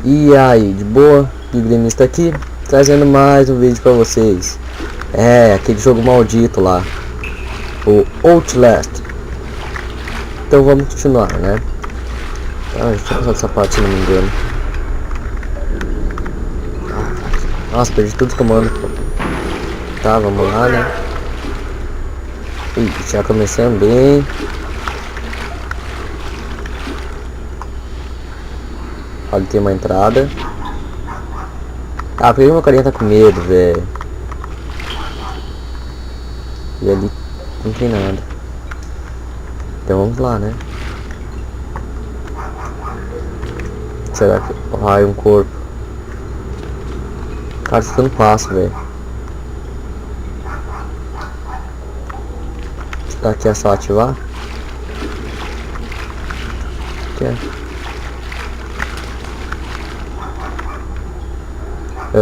E aí, de boa? Gremista aqui, trazendo mais um vídeo pra vocês. É, aquele jogo maldito lá, o Outlast. Então vamos continuar, né? Ah, deixa eu passar dessa parte se não me engano. Nossa, perdi todos os comandos. Tá, vamos lá, né? Ih, já começando bem. Olha, tem uma entrada. Ah, por que meu carinha tá com medo, velho? E ali não tem nada. Então vamos lá, né? Será que... Ai, um corpo. Cara, isso não passa, velho. Será que é só ativar? Que é?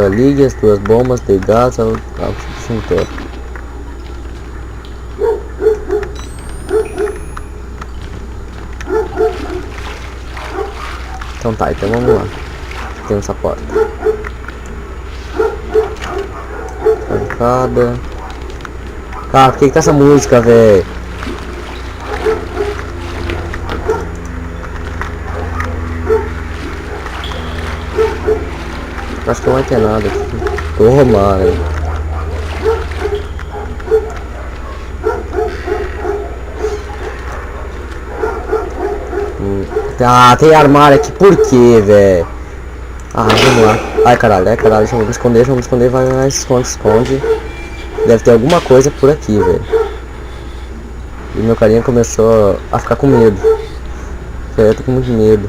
Ligue as duas bombas de gás ao extintor. Então tá, então vamos lá. Tem essa porta. Trancada. Cara, por que tá essa música, velho? Acho que não vai ter nada aqui. Tomara. Ah, tem armário aqui. Por que, velho? Ah, vamos lá. Ai, caralho. Deixa eu me esconder. Vai, esconde. Deve ter alguma coisa por aqui, velho. E meu carinha começou a ficar com medo. Eu tô com muito medo.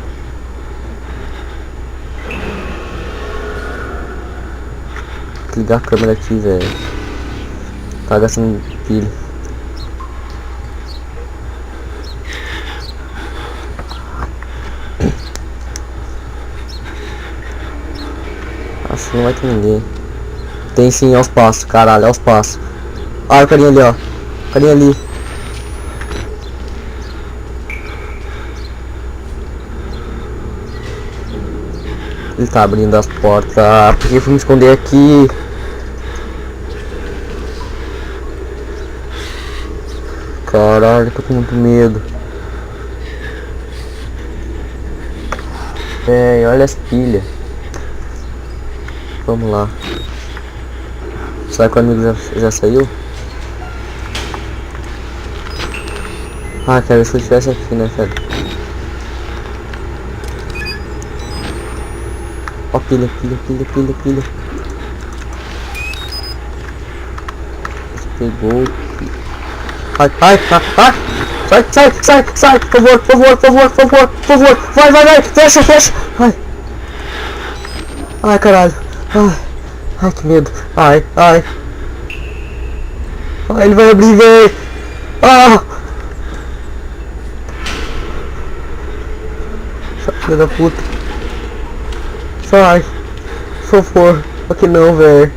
Ligar a câmera aqui, velho. Tá gastando pilha. Acho que não vai ter ninguém. Tem sim, aos passos, caralho, aos passos. Olha o carinha ali, ó. Carinha ali. Ele tá abrindo as portas. Ah, porque eu fui me esconder aqui. Caralho, tô com muito medo. É, olha as pilhas. Vamos lá. Será que o amigo já saiu? Ah, cara, se eu estivesse aqui, né, cara? Ó, pilha. Pegou. Ai. Sai, por favor. Vai. Fecha. Ai, caralho. Ai, que medo. Ai. Ele vai abrir, velho. Ah! Filho da puta. Sai. Por favor. Aqui não, velho.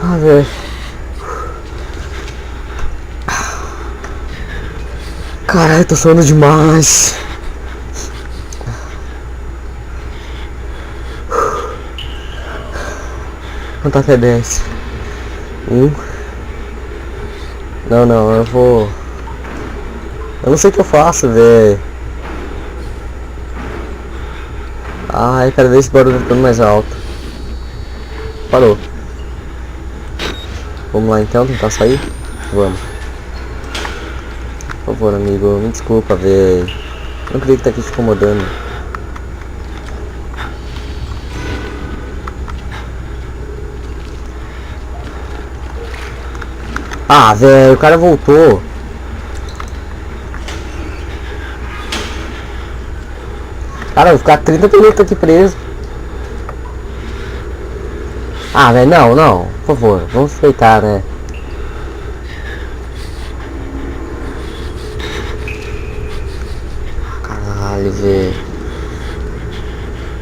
Ah, velho. Caralho, tô suando demais. Contar até 10. Não, eu vou... Eu não sei o que eu faço, velho. Ai, cada vez esse barulho tá ficando mais alto. Parou. Vamos lá então, tentar sair? Vamos. Por favor, amigo, me desculpa, velho. Não queria que tá aqui te incomodando. Ah, velho, o cara voltou. Cara, eu vou ficar 30 minutos aqui preso. Ah, velho, não. Por favor, vamos respeitar, né? Caralho, velho.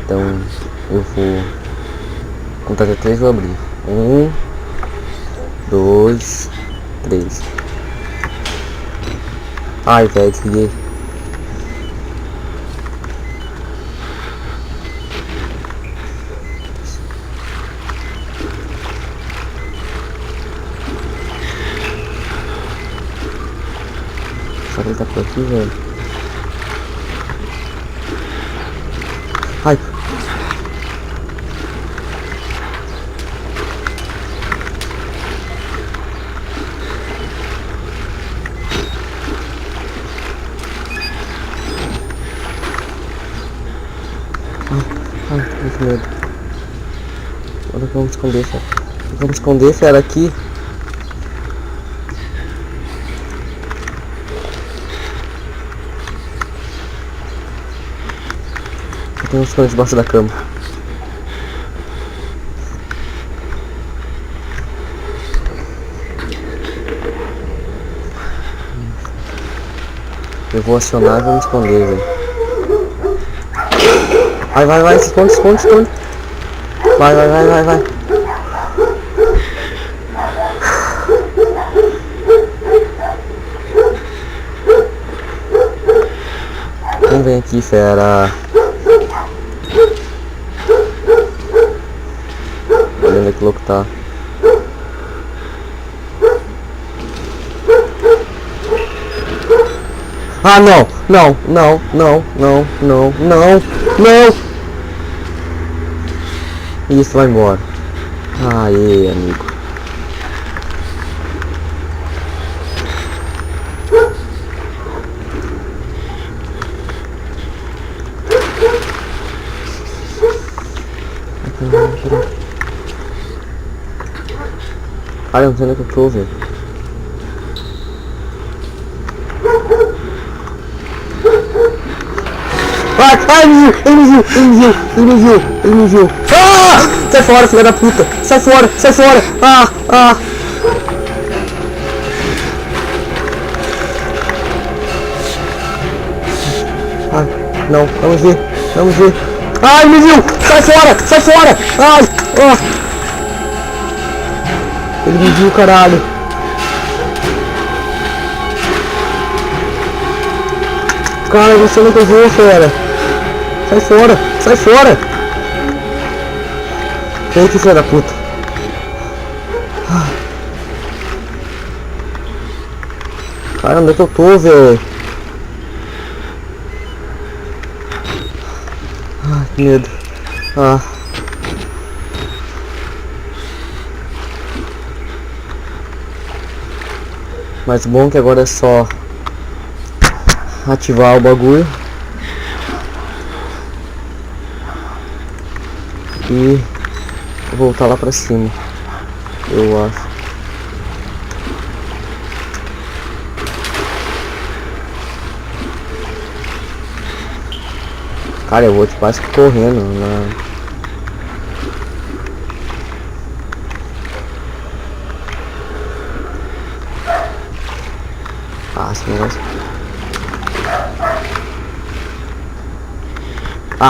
Então, eu vou contar até 3 e vou abrir. 1, 2, 3. Ai, velho, desliguei. Ele tá por aqui, velho. Ai. Ai, muito medo. Agora que vamos esconder, fera. Vamos esconder, fera, aqui. Tem uns coisas debaixo da cama. Eu vou acionar e vou me esconder, velho. Vai, se esconde. Vai. Não vem aqui, fera. Olha onde é que o louco tá. Ah, não. Isso, vai embora. Aê, amigo. Cara, eu não sei onde é que eu tô, velho. Ai, ele me viu. Ah! Sai fora, filha da puta. Sai fora. Ah. Ai, não me ver. Ai, me viu. Sai fora. Ai, ele me viu, caralho. Cara, você não viu, fera. Sai fora. Vem aqui, filha da puta. Cara, onde é que eu tô, velho? Ai, que medo. Mas bom que agora é só ativar o bagulho e voltar lá pra cima, eu acho. Cara, eu vou quase correndo na... esse negócio.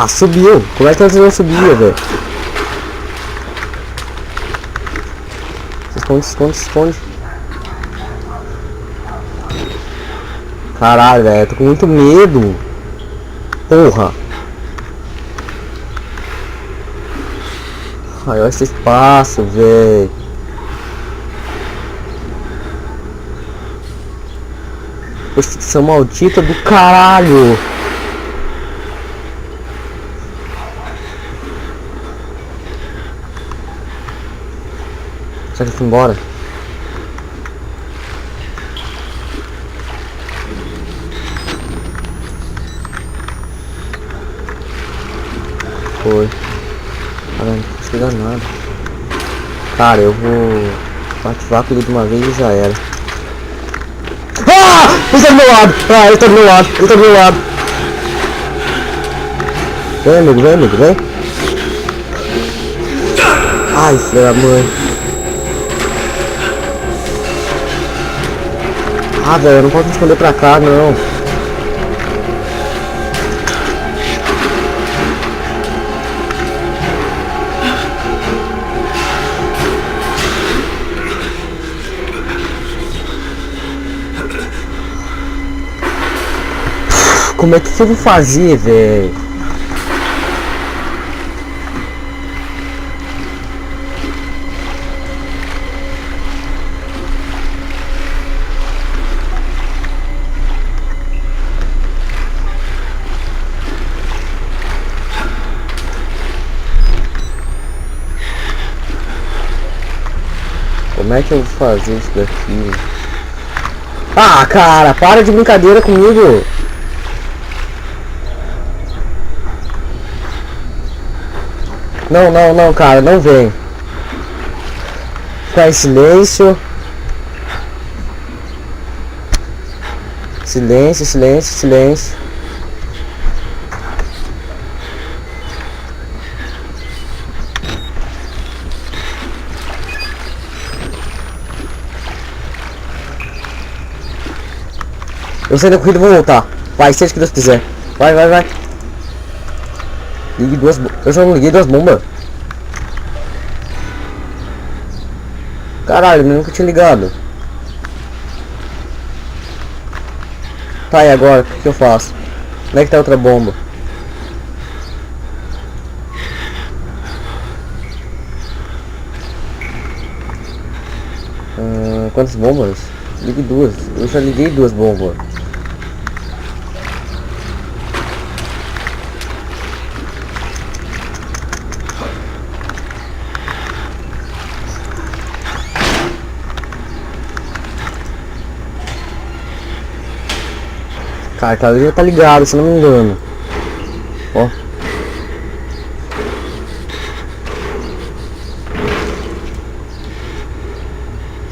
Subiu! Como é que você não subia, velho? Se esconde. Caralho, velho, tô com muito medo. Porra. Ai, olha esse espaço, velho. Perseguição maldita do caralho. Será que ele foi embora? Foi. Cara, não consigo dar nada. Cara, eu vou ativar com ele de uma vez e já era. Ele tá do meu lado! Ele tá do meu lado! Vem, amigo, vem! Ai, filha da mãe! Velho, eu não posso me esconder pra cá, não! Como é que eu vou fazer, velho? Como é que eu vou fazer isso daqui? Ah, cara, para de brincadeira comigo. Não, não, não, cara, não vem. Ficar em silêncio. Silêncio, silêncio, silêncio. Eu saí da corrida e vou voltar. Vai, seja o que Deus quiser. Vai, vai, vai. Ligue duas... Eu já não liguei duas bombas. Caralho, eu nunca tinha ligado. Tá, e agora? O que eu faço? Onde é que tá a outra bomba? Quantas bombas? Ligue duas. Eu já liguei duas bombas. Cara, aquela já tá ligado, se não me engano. Ó.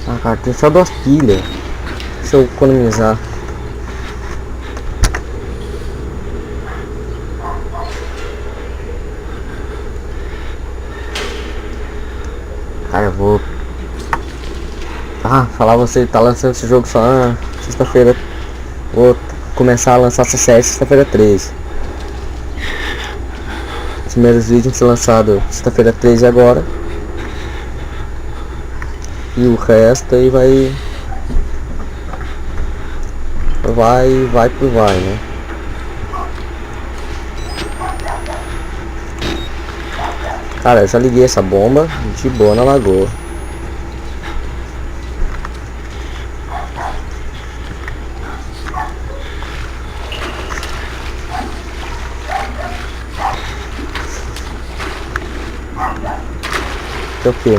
Ah, cara, tem só duas pilhas. Deixa eu economizar. Cara, eu vou... Ah, falar você tá lançando esse jogo só na sexta-feira. Vou começar a lançar essa série sexta-feira 13. Os primeiros vídeos vão ser lançados sexta-feira 13 agora. E o resto aí vai por vai, né? Cara, eu já liguei essa bomba de boa na lagoa. O que?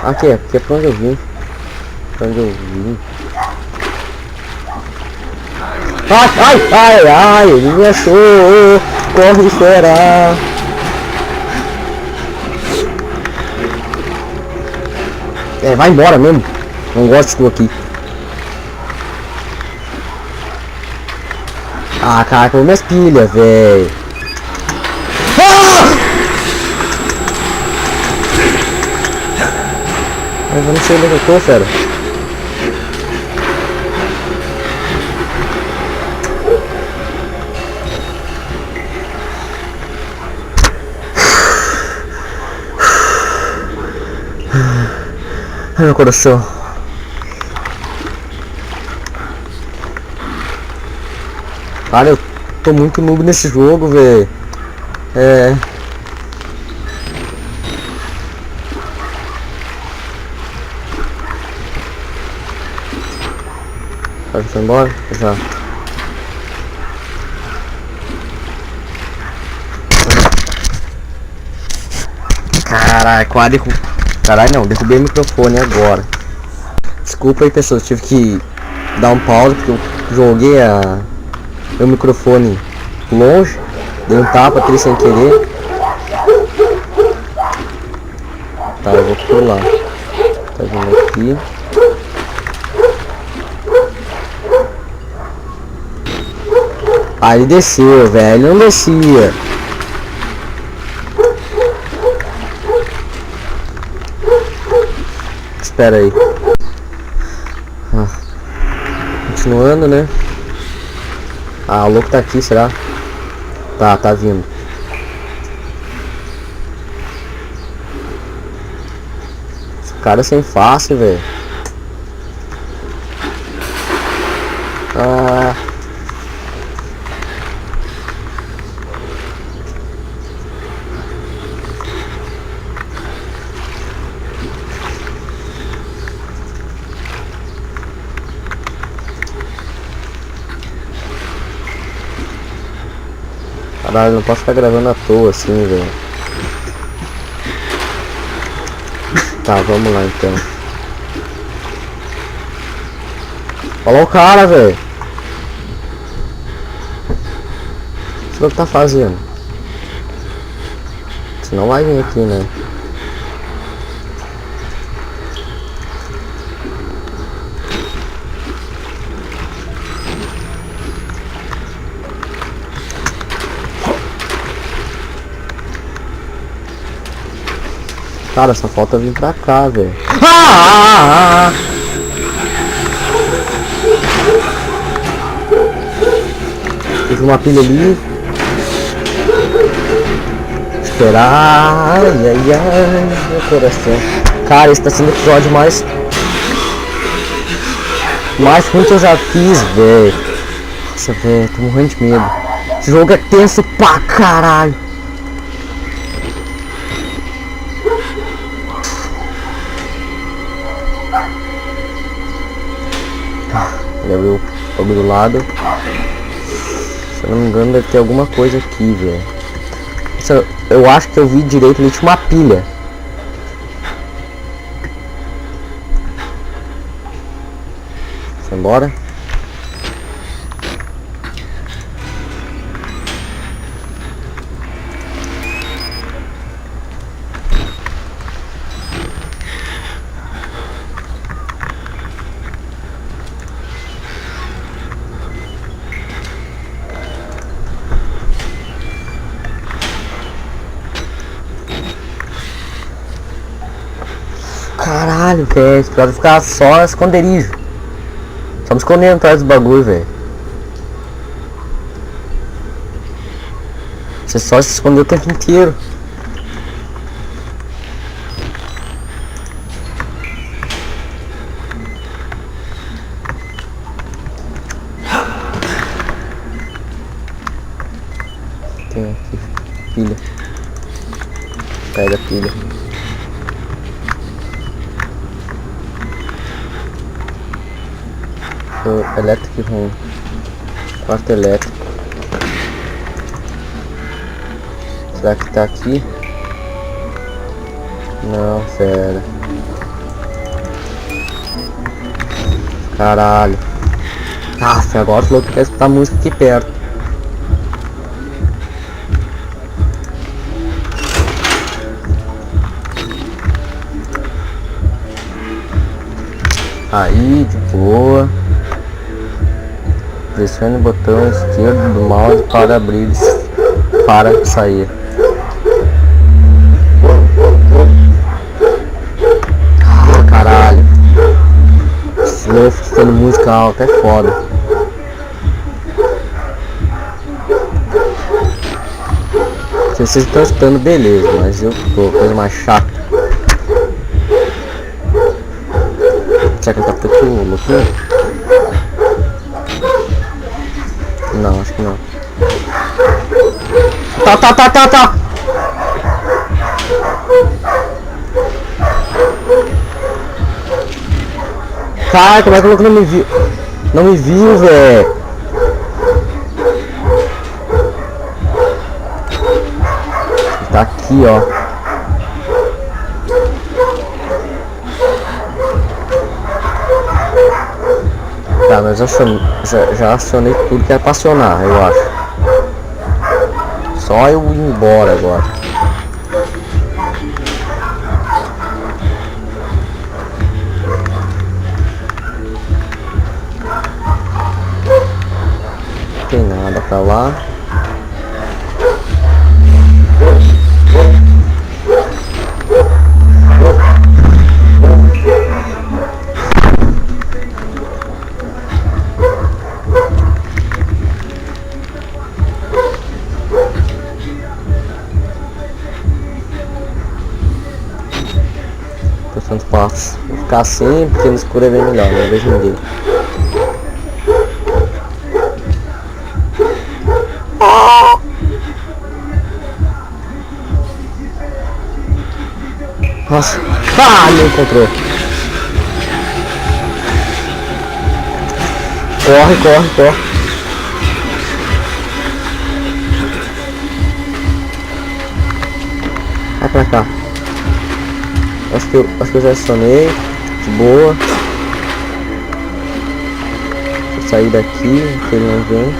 Aqui é pra onde eu vim. Pra onde eu vim. Ai, ai, ai, ai, ele me achou. Corre fora. É, vai embora mesmo. Não gosto de tu aqui. Ah, cara, com minhas pilhas, velho. Mas eu não sei onde eu tô, fera. Ai, meu coração. Cara, eu tô muito noob nesse jogo, velho. É... Já foi embora? Já. Caralho, quase... Caralho, não, derrubei o microfone agora. Desculpa aí, pessoas, tive que dar um pause porque eu joguei meu microfone longe. Dei um tapa aqui sem querer. Tá, eu vou pular. Tá vindo aqui. Ah, ele desceu, velho. Não descia. Espera aí. Ah. Continuando, né? Ah, o louco tá aqui, será? Tá vindo. Esse cara é sem face, velho. Ah. Caralho, não posso ficar gravando à toa assim, velho. Tá, vamos lá então. Olha o cara, velho. O que tá fazendo? Você não vai vir aqui, né? Cara, só falta vir pra cá, velho. Teve uma pilha ali. Esperar. Ai, ai, ai, meu coração. Cara, esse tá sendo o episódio mais ruim que eu já fiz, velho. Nossa, velho, tô morrendo de medo. Esse jogo é tenso pra caralho. Ele abriu o bagulho do lado. Se eu não me engano, deve ter alguma coisa aqui, velho. Eu acho que eu vi direito ali, tinha uma pilha. Foi embora. Caralho, velho, espero ficar só esconderijo. Só me escondendo atrás do bagulho, velho. Você só se escondeu o tempo inteiro. Tem aqui, pilha. Pega a pilha. Electric room. Quarto elétrico. Será que tá aqui? Não, pera. Caralho. Nossa, agora falou que quer escutar música aqui perto. Aí, de boa. Pressione o botão esquerdo do mouse para abrir para sair. Ah, caralho. Esse novo escutando música alta é foda. Se vocês estão escutando, beleza, mas eu tô, coisa mais chata. Será que ele tá por aqui, o louquinho? Não, acho que não. Tá. Cara, como é que o louco não me viu? Não me viu, velho. Tá aqui, ó. Tá, mas eu já acionei tudo que era pra acionar, eu acho. Só eu ir embora agora. Não tem nada pra lá. Tanto passo. Vou ficar assim, porque no escuro é bem melhor, não vejo ninguém. Nossa. Ah, não encontrou. Corre. Vai pra cá. Acho que eu já acionei. De boa. Deixa eu sair daqui, que ele não vem.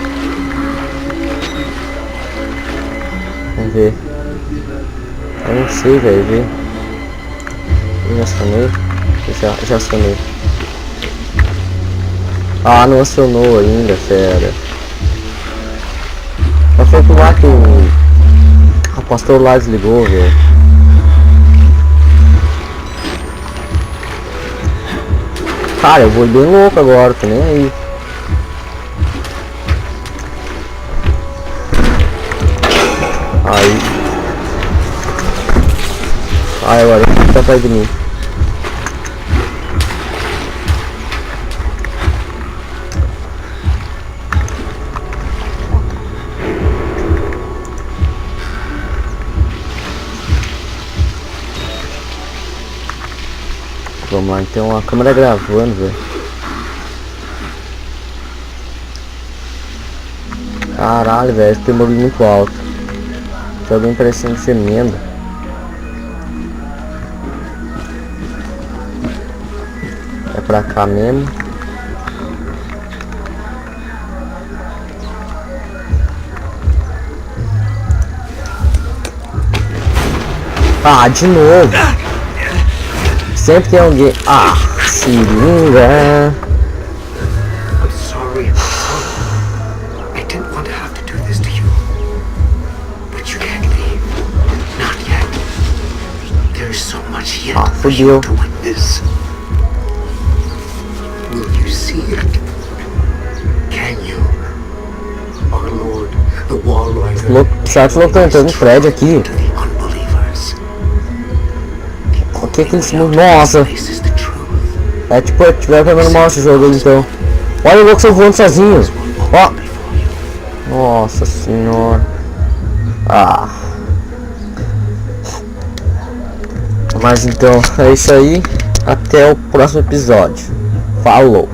Vamos ver. Eu não sei, velho. Ver. Eu já acionei. Eu já acionei. Ah, não acionou ainda, fera. Mas foi pro lá que o pastor lá desligou, velho. Cara, eu vou bem louco agora, tô nem aí. Ai, agora ele tá atrás de mim. Vamos lá, então a câmera gravando, velho. Caralho, velho, tem um barulho muito alto. Tem alguém parecendo gemendo. É pra cá mesmo. Ah, de novo. Sempre tem alguém. Ah, seringa. I'm sorry. I didn't want to have to do this to you. But you can't leave. Not yet. There's so much yet for you to witness. Will you see it? Can you? Our Lord, the wall rider. Chat locantando no prédio aqui. To the unbelievers. O que que eles... Nossa! This is the truth. É tipo, tiver pegando mal esse jogo aí, então. Olha o louco, você voando sozinho. Ó. Nossa senhora. Ah. Mas então, é isso aí. Até o próximo episódio. Falou.